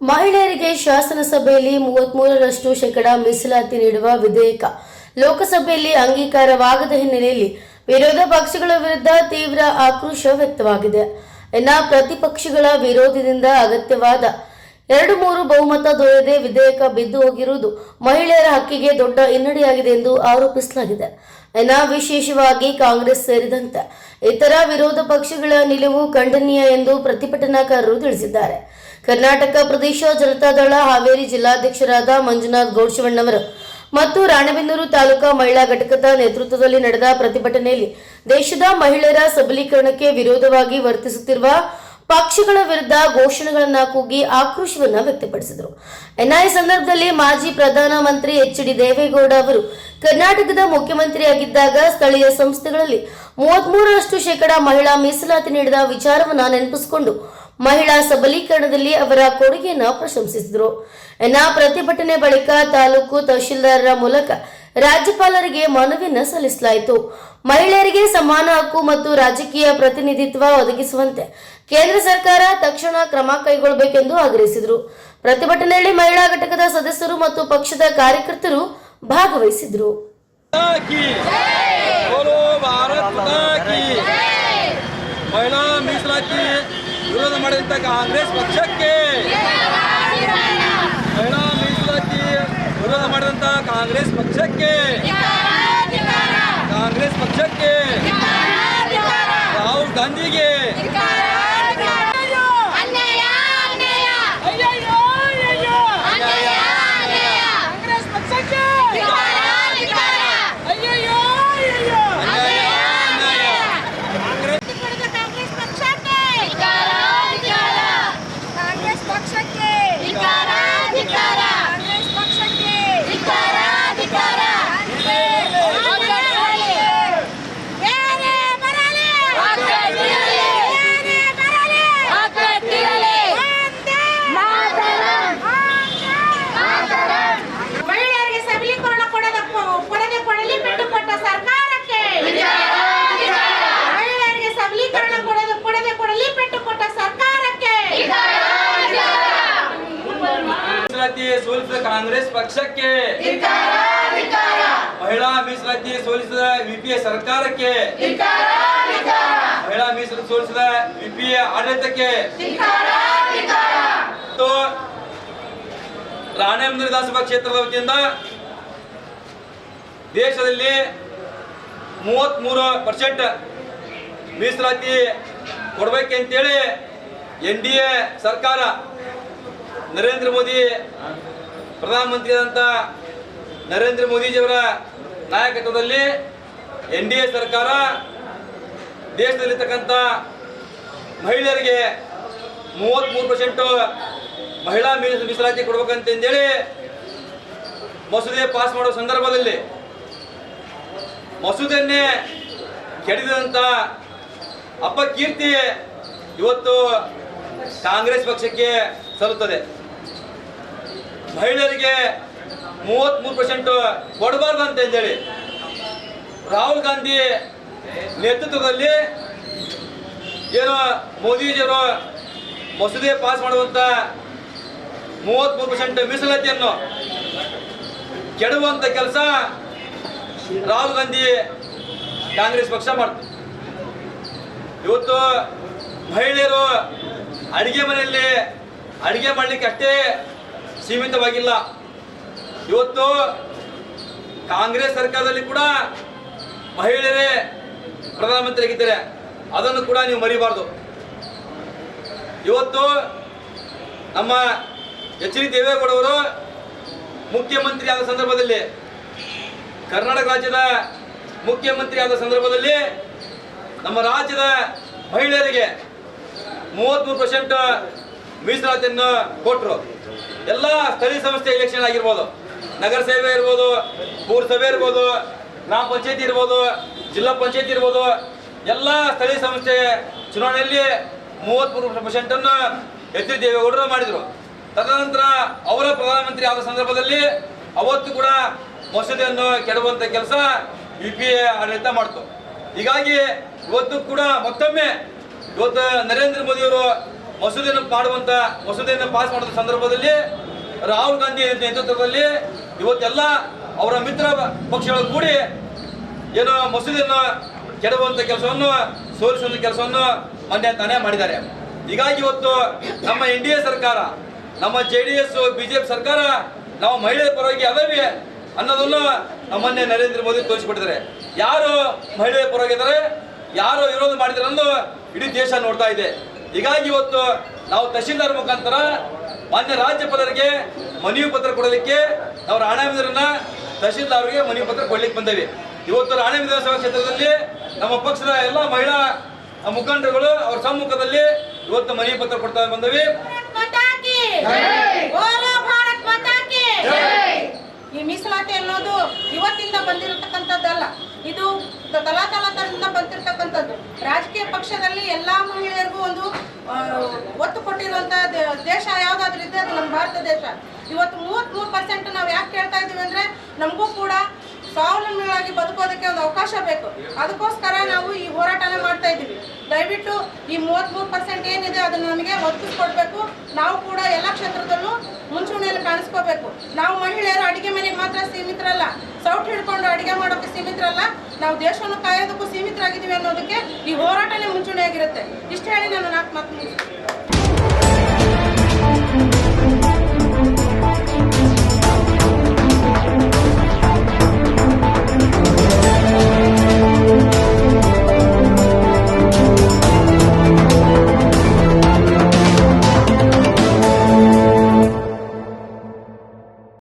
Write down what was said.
ಮಹಿಳೆಯರಿಗೆ ಶಾಸನಸಭೆಯಲ್ಲಿ 33% ಮೀಸಲಾತಿ ನೀಡುವ ವಿಧೇಯಕ ಲೋಕಸಭೆಯಲ್ಲಿ ಅಂಗೀಕಾರವಾಗದ ಹಿನ್ನೆಲೆಯಲ್ಲಿ ವಿರೋಧ ಪಕ್ಷಗಳ ವಿರುದ್ಧ ತೀವ್ರ ಆಕ್ರೋಶ ವ್ಯಕ್ತವಾಗಿದೆ. ಇನ್ನು ಪ್ರತಿಪಕ್ಷಗಳ ವಿರೋಧದಿಂದ ಅಗತ್ಯವಾದ 2/3 ಬಹುಮತ ದೊರೆಯದೆ ವಿಧೇಯಕ ಬಿದ್ದು ಹೋಗಿರುವುದು ಮಹಿಳೆಯರ ಹಕ್ಕಿಗೆ ದೊಡ್ಡ ಹಿನ್ನಡೆಯಾಗಿದೆ ಎಂದು ಆರೋಪಿಸಲಾಗಿದೆ. ಇನ್ನು ವಿಶೇಷವಾಗಿ ಕಾಂಗ್ರೆಸ್ ಸೇರಿದಂತೆ ಇತರ ವಿರೋಧ ಪಕ್ಷಗಳ ನಿಲುವು ಖಂಡನೀಯ ಎಂದು ಪ್ರತಿಭಟನಾಕಾರರು ತಿಳಿಸಿದ್ದಾರೆ. ಕರ್ನಾಟಕ ಪ್ರದೇಶ ಜನತಾದಳ ಹಾವೇರಿ ಜಿಲ್ಲಾಧ್ಯಕ್ಷರಾದ ಮಂಜುನಾಥ್ ಗೌಡ್ಶಿವಣ್ಣವರು ಮತ್ತು ರಾಣೆಬೆನ್ನೂರು ತಾಲೂಕಾ ಮಹಿಳಾ ಘಟಕದ ನೇತೃತ್ವದಲ್ಲಿ ನಡೆದ ಪ್ರತಿಭಟನೆಯಲ್ಲಿ ದೇಶದ ಮಹಿಳೆಯರ ಸಬಲೀಕರಣಕ್ಕೆ ವಿರೋಧವಾಗಿ ವರ್ತಿಸುತ್ತಿರುವ ಪಕ್ಷಗಳ ವಿರುದ್ಧ ಘೋಷಣೆಗಳನ್ನು ಕೂಗಿ ಆಕ್ರೋಶವನ್ನು ವ್ಯಕ್ತಪಡಿಸಿದರು. ಈ ಸಂದರ್ಭದಲ್ಲಿ ಮಾಜಿ ಪ್ರಧಾನಮಂತ್ರಿ ಎಚ್.ಡಿ. ದೇವೇಗೌಡ ಅವರು ಕರ್ನಾಟಕದ ಮುಖ್ಯಮಂತ್ರಿಯಾಗಿದ್ದಾಗ ಸ್ಥಳೀಯ ಸಂಸ್ಥೆಗಳಲ್ಲಿ 33% ಮಹಿಳಾ ಮೀಸಲಾತಿ ನೀಡಿದ ವಿಚಾರವನ್ನು ನೆನಪಿಸಿಕೊಂಡು ಮಹಿಳಾ ಸಬಲೀಕರಣದಲ್ಲಿ ಅವರ ಕೊಡುಗೆಯನ್ನು ಪ್ರಶಂಸಿಸಿದರು. ಪ್ರತಿಭಟನೆ ಬಳಿಕ ತಾಲೂಕು ತಹಶೀಲ್ದಾರರ ಮೂಲಕ ರಾಜ್ಯಪಾಲರಿಗೆ ಮನವಿಯನ್ನು ಸಲ್ಲಿಸಲಾಯಿತು. ಮಹಿಳೆಯರಿಗೆ ಸಮಾನ ಹಕ್ಕು ಮತ್ತು ರಾಜಕೀಯ ಪ್ರತಿನಿಧಿತ್ವ ಒದಗಿಸುವಂತೆ ಕೇಂದ್ರ ಸರ್ಕಾರ ತಕ್ಷಣ ಕ್ರಮ ಕೈಗೊಳ್ಳಬೇಕೆಂದು ಆಗ್ರಹಿಸಿದರು. ಪ್ರತಿಭಟನೆಯಲ್ಲಿ ಮಹಿಳಾ ಘಟಕದ ಸದಸ್ಯರು ಮತ್ತು ಪಕ್ಷದ ಕಾರ್ಯಕರ್ತರು ಭಾಗವಹಿಸಿದರು. ಮಹಿಳಾ ಮೀಸಲಾತಿ ವಿರೋಧ ಮಾಡಿದಂತ ಕಾಂಗ್ರೆಸ್ ಪಕ್ಷಕ್ಕೆ, ಮಹಿಳಾ ಮೀಸಲಾತಿ ವಿರೋಧ ಮಾಡಿದಂತ ಕಾಂಗ್ರೆಸ್ ಪಕ್ಷಕ್ಕೆ, ಕಾಂಗ್ರೆಸ್ ಪಕ್ಷಕ್ಕೆ, ರಾಹುಲ್ ಗಾಂಧಿಗೆ ಸೋಲಿಸಿದ ಕಾಂಗ್ರೆಸ್ ಪಕ್ಷಕ್ಕೆ, ಮಹಿಳಾ ಮೀಸಲಾತಿ ಸೋಲಿಸಿದ ವಿಪಿಎ ಸರ್ಕಾರಕ್ಕೆ, ಮಹಿಳಾ ಮೀಸಲಾತಿ ಸೋಲಿಸಿದ ವಿಪಿಎ ಆಡಳಿತಕ್ಕೆ ಮತ್ತು ರಾಣೆಬೆನ್ನೂರು ವಿಧಾನಸಭಾ ಕ್ಷೇತ್ರದ ವತಿಯಿಂದ ದೇಶದಲ್ಲಿ 33% ಮೀಸಲಾತಿ ಕೊಡಬೇಕಂತೇಳಿ NDA ಸರ್ಕಾರ, ನರೇಂದ್ರ ಮೋದಿ ಪ್ರಧಾನಮಂತ್ರಿಯಾದಂಥ ನರೇಂದ್ರ ಮೋದಿಜಿಯವರ ನಾಯಕತ್ವದಲ್ಲಿ NDA ಸರ್ಕಾರ ದೇಶದಲ್ಲಿರ್ತಕ್ಕಂಥ ಮಹಿಳೆಯರಿಗೆ 33% ಮಹಿಳಾ ಮೀಸಲಾತಿ ಕೊಡಬೇಕಂತಂದೇಳಿ ಮಸೂದೆ ಪಾಸ್ ಮಾಡೋ ಸಂದರ್ಭದಲ್ಲಿ ಮಸೂದೆಯನ್ನೇ ಕೆಡವಿದಂಥ ಅಪಕೀರ್ತಿ ಇವತ್ತು ಕಾಂಗ್ರೆಸ್ ಪಕ್ಷಕ್ಕೆ ಸಲ್ಲುತ್ತದೆ. ಮಹಿಳೆಯರಿಗೆ 33% ಕೊಡಬಾರ್ದು ಅಂತಂದೇಳಿ ರಾಹುಲ್ ಗಾಂಧಿ ನೇತೃತ್ವದಲ್ಲಿ ಏನು ಮೋದಿಜಿಯವರು ಮಸೂದೆ ಪಾಸ್ ಮಾಡುವಂತ 33% ಮೀಸಲಾತಿಯನ್ನು ಕೆಡುವಂತ ಕೆಲಸ ರಾಹುಲ್ ಗಾಂಧಿ ಕಾಂಗ್ರೆಸ್ ಪಕ್ಷ ಮಾಡ್ತು. ಇವತ್ತು ಮಹಿಳೆಯರು ಅಡಿಗೆ ಮನೆಯಲ್ಲಿ ಅಡಿಗೆ ಮಾಡಲಿಕ್ಕೆ ಅಷ್ಟೇ ಸೀಮಿತವಾಗಿಲ್ಲ. ಇವತ್ತು ಕಾಂಗ್ರೆಸ್ ಸರ್ಕಾರದಲ್ಲಿ ಕೂಡ ಮಹಿಳೆಯರೇ ಪ್ರಧಾನಮಂತ್ರಿ ಆಗಿದ್ದಾರೆ, ಅದನ್ನು ಕೂಡ ನೀವು ಮರಿಬಾರ್ದು. ಇವತ್ತು ನಮ್ಮ ಎಚ್.ಡಿ. ದೇವೇಗೌಡ ಅವರು ಮುಖ್ಯಮಂತ್ರಿ ಆದ ಸಂದರ್ಭದಲ್ಲಿ, ಕರ್ನಾಟಕ ರಾಜ್ಯದ ಮುಖ್ಯಮಂತ್ರಿ ಆದ ಸಂದರ್ಭದಲ್ಲಿ ನಮ್ಮ ರಾಜ್ಯದ ಮಹಿಳೆಯರಿಗೆ 33% ಮೀಸಲಾತಿಯನ್ನು ಕೊಟ್ಟರು. ಎಲ್ಲ ಸ್ಥಳೀಯ ಸಂಸ್ಥೆ ಎಲೆಕ್ಷನ್ ಆಗಿರ್ಬೋದು, ನಗರಸಭೆ ಇರ್ಬೋದು, ಪುರಸಭೆ ಇರ್ಬೋದು, ಗ್ರಾಮ ಪಂಚಾಯತಿ ಇರ್ಬೋದು, ಜಿಲ್ಲಾ ಪಂಚಾಯತಿ ಇರ್ಬೋದು, ಎಲ್ಲ ಸ್ಥಳೀಯ ಸಂಸ್ಥೆ ಚುನಾವಣೆಯಲ್ಲಿ 33% ಎಚ್.ಡಿ. ದೇವೇಗೌಡರು ಮಾಡಿದರು. ತದನಂತರ ಅವರ ಪ್ರಧಾನಮಂತ್ರಿ ಆದ ಸಂದರ್ಭದಲ್ಲಿ ಅವತ್ತು ಕೂಡ ಮಸೂದೆಯನ್ನು ಕೆಡವಂತ ಕೆಲಸ UPA ಆಡಳಿತ ಮಾಡ್ತು. ಹೀಗಾಗಿ ಇವತ್ತು ಕೂಡ ಮತ್ತೊಮ್ಮೆ ಇವತ್ತು ನರೇಂದ್ರ ಮೋದಿಯವರು ಮಸೂದೆಯನ್ನು ಪಾಸ್ ಮಾಡುವ ಸಂದರ್ಭದಲ್ಲಿ ರಾಹುಲ್ ಗಾಂಧಿ ನೇತೃತ್ವದಲ್ಲಿ ಇವತ್ತೆಲ್ಲ ಅವರ ಮಿತ್ರ ಪಕ್ಷಗಳು ಕೂಡಿ ಏನು ಮಸೂದೆಯನ್ನು ಕೆಡವುವಂತ ಕೆಲಸವನ್ನು ಸೋಲಿಸುವಂತ ಕೆಲಸವನ್ನು ಮೊನ್ನೆ ತಾನೇ ಮಾಡಿದ್ದಾರೆ. ಹೀಗಾಗಿ ಇವತ್ತು ನಮ್ಮ NDA ಸರ್ಕಾರ, ನಮ್ಮ JDS BJP ಸರ್ಕಾರ ನಾವು ಮಹಿಳೆಯರ ಪರವಾಗಿ ಅದವಿ ಅನ್ನೋದನ್ನು ನಮ್ಮನ್ನೇ ನರೇಂದ್ರ ಮೋದಿ ತೋರಿಸಿಕೊಟ್ಟಿದ್ದಾರೆ. ಯಾರು ಮಹಿಳೆಯರ ಪರವಾಗಿ ಇದ್ದಾರೆ, ಯಾರು ವಿರೋಧ ಮಾಡಿದ್ದಾರೆ ಅನ್ನೋದು ಇಡೀ ದೇಶ ನೋಡ್ತಾ ಇದೆ. ಹೀಗಾಗಿ ಇವತ್ತು ನಾವು ತಹಶೀಲ್ದಾರ್ ಮುಖಾಂತರ ಮಾನ್ಯ ರಾಜ್ಯಪಾಲರಿಗೆ ಮನವಿ ಪತ್ರ ಕೊಡಲಿಕ್ಕೆ ನಾವು ರಾಣೆಬೆನ್ನೂರಿನ ತಹಶೀಲ್ದಾರ್ಗೆ ಮನವಿ ಪತ್ರ ಕೊಡ್ಲಿಕ್ಕೆ ಬಂದೇವೆ. ಇವತ್ತು ರಾಣೆಬೆನ್ನೂರು ವಿಧಾನಸಭಾ ಕ್ಷೇತ್ರದಲ್ಲಿ ನಮ್ಮ ಪಕ್ಷದ ಎಲ್ಲ ಮಹಿಳಾ ಮುಖಂಡರುಗಳು ಅವರ ಸಮ್ಮುಖದಲ್ಲಿ ಇವತ್ತು ಮನವಿ ಪತ್ರ ಕೊಡ್ತಾ ಬಂದವಿ. ಈ ಮೀಸಲಾತಿ ಅನ್ನೋದು ಇವತ್ತಿಂದ ಬಂದಿರತಕ್ಕಂಥದ್ದಲ್ಲ, ಇದು ತಲಾತಲಾಂತರದಿಂದ ಬಂದಿರತಕ್ಕಂಥದ್ದು. ರಾಜಕೀಯ ಪಕ್ಷದಲ್ಲಿ ಎಲ್ಲಾ ಮಹಿಳೆಯರಿಗೂ ಒಂದು ಒತ್ತು ಕೊಟ್ಟಿರುವಂತಹ ದೇಶ ಯಾವ್ದಾದ್ರು ಇದೆ ಅದು ನಮ್ಮ ಭಾರತ ದೇಶ. ಇವತ್ತು 33% ನಾವು ಯಾಕೆ ಕೇಳ್ತಾ ಇದೀವಿ ಅಂದ್ರೆ ನಮಗೂ ಕೂಡ ಸ್ವಾವಲಂಬಿಗಳಾಗಿ ಬದುಕೋದಕ್ಕೆ ಒಂದು ಅವಕಾಶ ಬೇಕು. ಅದಕ್ಕೋಸ್ಕರ ನಾವು ಈ ಹೋರಾಟನ ಮಾಡ್ತಾ ಇದ್ದೀವಿ. ದಯವಿಟ್ಟು ಈ 33% ಏನಿದೆ ಅದನ್ನು ನಮಗೆ ಒದಗಿಸ್ಕೊಡ್ಬೇಕು. ನಾವು ಕೂಡ ಎಲ್ಲ ಕ್ಷೇತ್ರದಲ್ಲೂ ಮುಂಚೂಣಿಯಲ್ಲಿ ಕಾಣಿಸ್ಕೋಬೇಕು. ನಾವು ಮಹಿಳೆಯರು ಅಡಿಗೆ ಮನೆಗೆ ಮಾತ್ರ ಸೀಮಿತರಲ್ಲ, ಸೌಟ್ ಹಿಡ್ಕೊಂಡು ಅಡಿಗೆ ಮಾಡೋಕೆ ಸೀಮಿತರಲ್ಲ, ನಾವು ದೇಶವನ್ನು ಕಾಯೋದಕ್ಕೂ ಸೀಮಿತರಾಗಿದ್ದೀವಿ ಅನ್ನೋದಕ್ಕೆ ಈ ಹೋರಾಟನೇ ಮುಂಚೂಣಿಯಾಗಿರುತ್ತೆ. ಇಷ್ಟು ಹೇಳಿ ನಾನು 4 ಮಾತು ಮುಗಿಸ್ತೀನಿ.